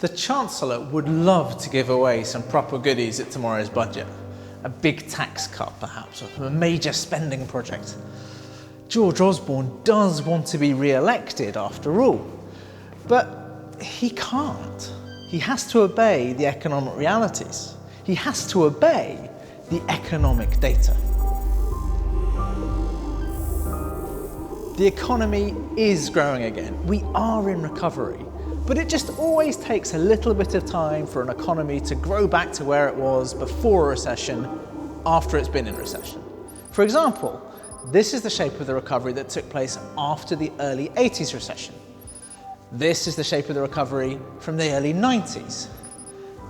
The Chancellor would love to give away some proper goodies at tomorrow's budget. A big tax cut, perhaps, or a major spending project. George Osborne does want to be re-elected, after all. But he can't. He has to obey the economic realities. He has to obey the economic data. The economy is growing again. We are in recovery. But it just always takes a little bit of time for an economy to grow back to where it was before a recession, after it's been in recession. For example, this is the shape of the recovery that took place after the early 80s recession. This is the shape of the recovery from the early 90s.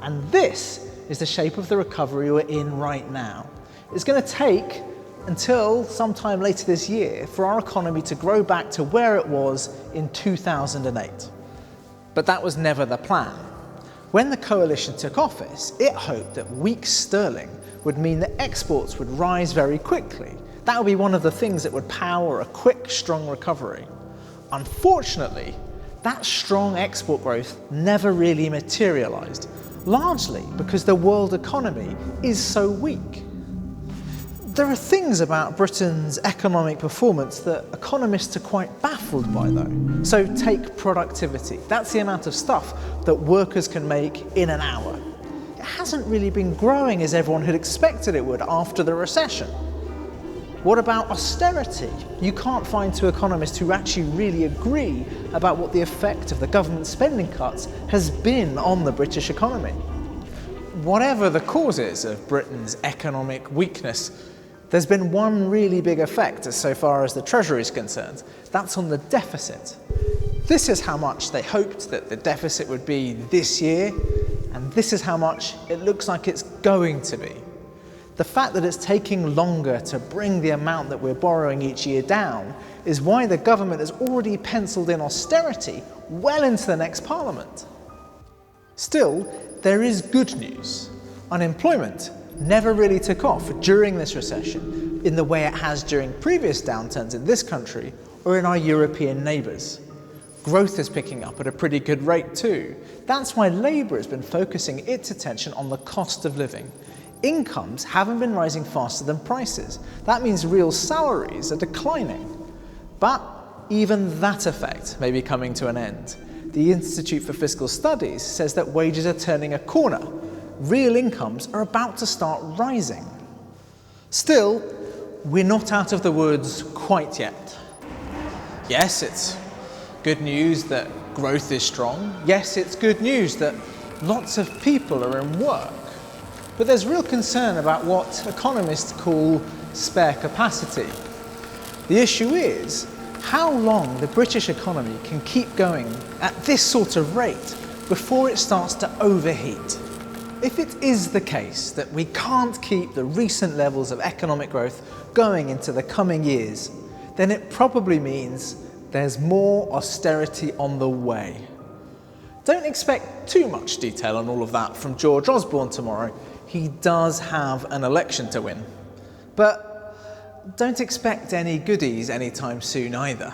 And this is the shape of the recovery we're in right now. It's going to take until sometime later this year for our economy to grow back to where it was in 2008. But that was never the plan. When the coalition took office, it hoped that weak sterling would mean that exports would rise very quickly. That would be one of the things that would power a quick, strong recovery. Unfortunately, that strong export growth never really materialized, largely because the world economy is so weak. There are things about Britain's economic performance that economists are quite baffled by, though. So take productivity. That's the amount of stuff that workers can make in an hour. It hasn't really been growing as everyone had expected it would after the recession. What about austerity? You can't find two economists who actually really agree about what the effect of the government spending cuts has been on the British economy. Whatever the causes of Britain's economic weakness, there's been one really big effect so far as the Treasury is concerned. That's on the deficit. This is how much they hoped that the deficit would be this year, and this is how much it looks like it's going to be. The fact that it's taking longer to bring the amount that we're borrowing each year down is why the government has already penciled in austerity well into the next Parliament. Still, there is good news. Unemployment never really took off during this recession in the way it has during previous downturns in this country or in our European neighbours. Growth is picking up at a pretty good rate too. That's why Labour has been focusing its attention on the cost of living. Incomes haven't been rising faster than prices. That means real salaries are declining. But even that effect may be coming to an end. The Institute for Fiscal Studies says that wages are turning a corner. Real incomes are about to start rising. Still, we're not out of the woods quite yet. Yes, it's good news that growth is strong. Yes, it's good news that lots of people are in work. But there's real concern about what economists call spare capacity. The issue is how long the British economy can keep going at this sort of rate before it starts to overheat. If it is the case that we can't keep the recent levels of economic growth going into the coming years, then it probably means there's more austerity on the way. Don't expect too much detail on all of that from George Osborne tomorrow. He does have an election to win. But don't expect any goodies anytime soon either.